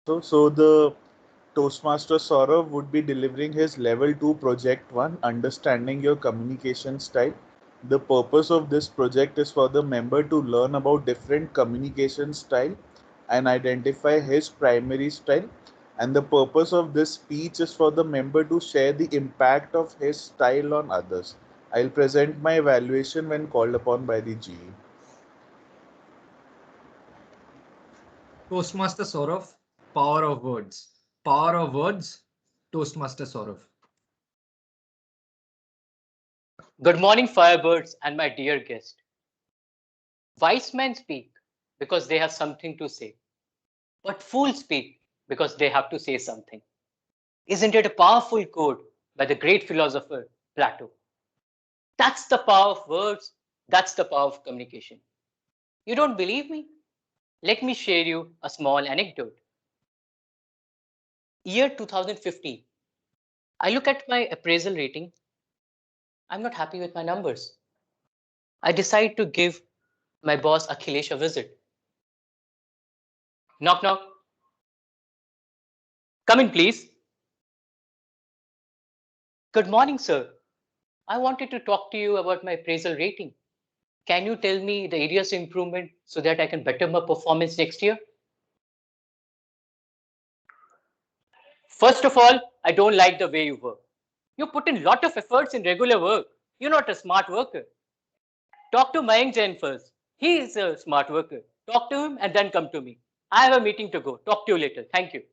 So the Toastmaster Saurav would be delivering his level 2 project 1, understanding your communication style. The purpose of this project is for the member to learn about different communication style and identify his primary style. And the purpose of this speech is for the member to share the impact of his style on others. I'll present my evaluation when called upon by the GE. Toastmaster Saurav, power of words. Power of words, Toastmaster Saurav. Good morning, Firebirds and my dear guest. Wise men speak because they have something to say, but fools speak because they have to say something. Isn't it a powerful quote by the great philosopher Plato? That's the power of words, that's the power of communication. You don't believe me? Let me share you a small anecdote. Year 2015, I look at my appraisal rating. I'm not happy with my numbers. I decide to give my boss Akhilesh a visit. Knock, knock. Come in, please. Good morning, sir. I wanted to talk to you about my appraisal rating. Can you tell me the areas of improvement so that I can better my performance next year? First of all, I don't like the way you work. You put in a lot of efforts in regular work. You're not a smart worker. Talk to Mayank Jain first. He is a smart worker. Talk to him and then come to me. I have a meeting to go. Talk to you later. Thank you.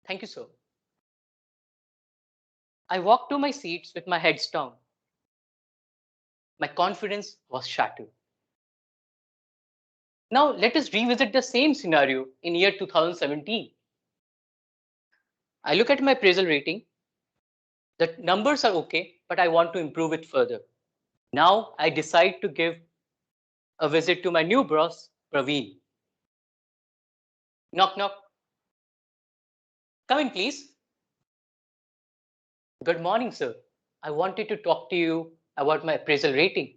Thank you, sir. I walked to my seats with my head down. My confidence was shattered. Now let us revisit the same scenario in year 2017. I look at my appraisal rating. The numbers are okay, but I want to improve it further. Now I decide to give a visit to my new boss, Praveen. Knock, knock. Come in, please. Good morning, sir. I wanted to talk to you about my appraisal rating.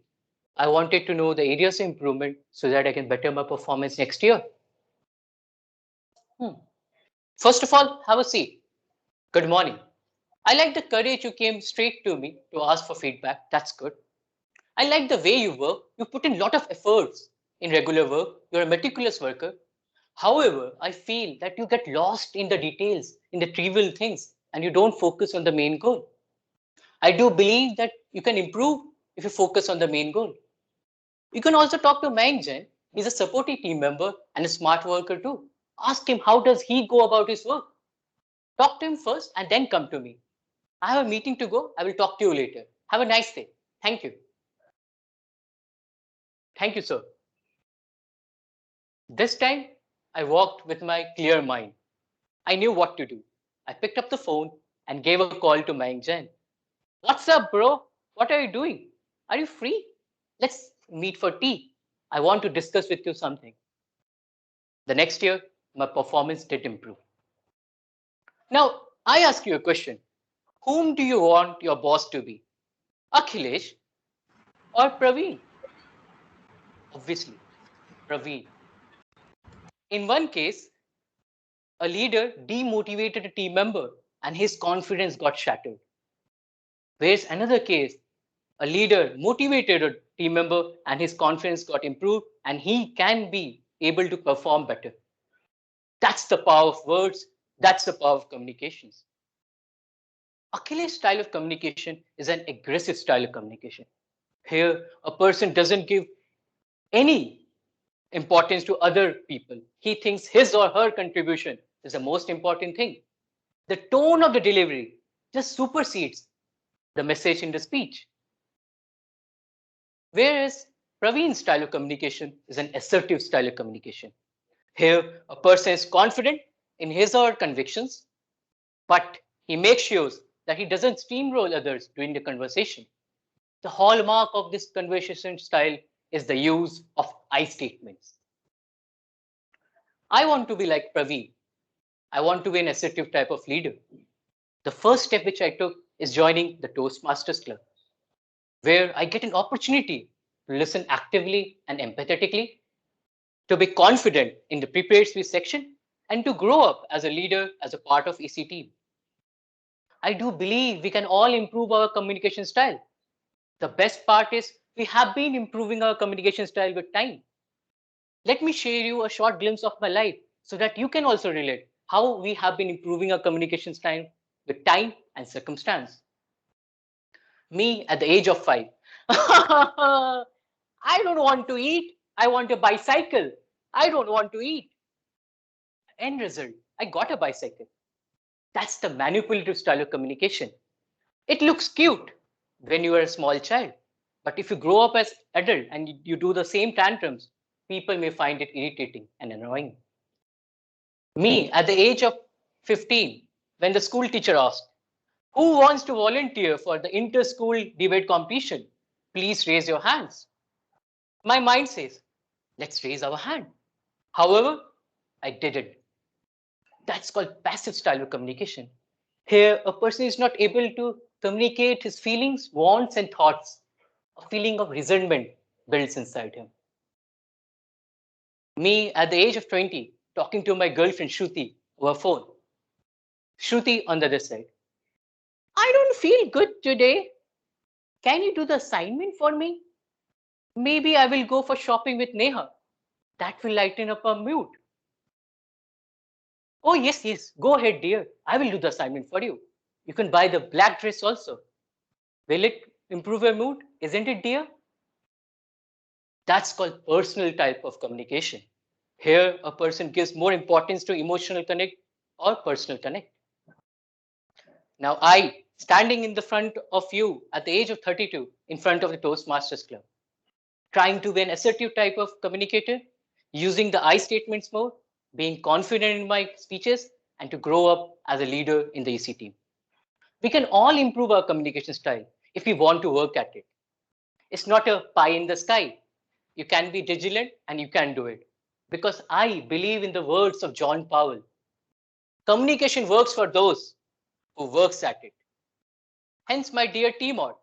I wanted to know the areas of improvement so that I can better my performance next year. Hmm. First of all, have a seat. Good morning. I like the courage you came straight to me to ask for feedback. That's good. I like the way you work. You put in a lot of efforts in regular work. You're a meticulous worker. However, I feel that you get lost in the details, in the trivial things, and you don't focus on the main goal. I do believe that you can improve if you focus on the main goal. You can also talk to Mayank Jain. He's a supportive team member and a smart worker too. Ask him how does he go about his work. Talk to him first and then come to me. I have a meeting to go. I will talk to you later. Have a nice day. Thank you. Thank you, sir. This time, I walked with my clear mind. I knew what to do. I picked up the phone and gave a call to Mayank Jain. What's up, bro? What are you doing? Are you free? Let's meet for tea. I want to discuss with you something. The next year, my performance did improve. Now, I ask you a question. Whom do you want your boss to be? Akhilesh or Praveen? Obviously, Praveen. In one case, a leader demotivated a team member and his confidence got shattered. Whereas another case, a leader motivated a team member and his confidence got improved and he can be able to perform better. That's the power of words. That's the power of communications. Achilles' style of communication is an aggressive style of communication. Here, a person doesn't give any importance to other people. He thinks his or her contribution is the most important thing. The tone of the delivery just supersedes the message in the speech. Whereas Praveen's style of communication is an assertive style of communication. Here, a person is confident in his or her convictions, but he makes sure that he doesn't steamroll others during the conversation. The hallmark of this conversation style is the use of I statements. I want to be like Praveen. I want to be an assertive type of leader. The first step which I took is joining the Toastmasters Club, where I get an opportunity to listen actively and empathetically, to be confident in the prepared speech section, and to grow up as a leader, as a part of EC team. I do believe we can all improve our communication style. The best part is we have been improving our communication style with time. Let me share you a short glimpse of my life so that you can also relate how we have been improving our communication style with time and circumstance. Me at the age of 5. I don't want to eat. I want a bicycle. I don't want to eat. End result, I got a bicycle. That's the manipulative style of communication. It looks cute when you are a small child. But if you grow up as adult and you do the same tantrums, people may find it irritating and annoying. Me at the age of 15, when the school teacher asked, who wants to volunteer for the inter-school debate competition? Please raise your hands. My mind says, let's raise our hand. However, I didn't. That's called passive style of communication. Here, a person is not able to communicate his feelings, wants, and thoughts. A feeling of resentment builds inside him. Me at the age of 20, talking to my girlfriend Shruti over phone. Shruti on the other side. I don't feel good today. Can you do the assignment for me? Maybe I will go for shopping with Neha. That will lighten up our mood. Oh, yes, yes. Go ahead, dear. I will do the assignment for you. You can buy the black dress also. Will it improve your mood? Isn't it, dear? That's called personal type of communication. Here, a person gives more importance to emotional connect or personal connect. Now, I, standing in the front of you at the age of 32, in front of the Toastmasters Club, trying to be an assertive type of communicator, using the I statements more, being confident in my speeches, and to grow up as a leader in the EC team. We can all improve our communication style if we want to work at it. It's not a pie in the sky. You can be vigilant and you can do it. Because I believe in the words of John Powell. Communication works for those who works at it. Hence, my dear Timor,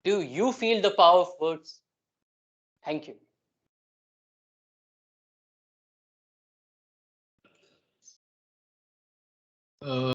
do you feel the power of words? Thank you.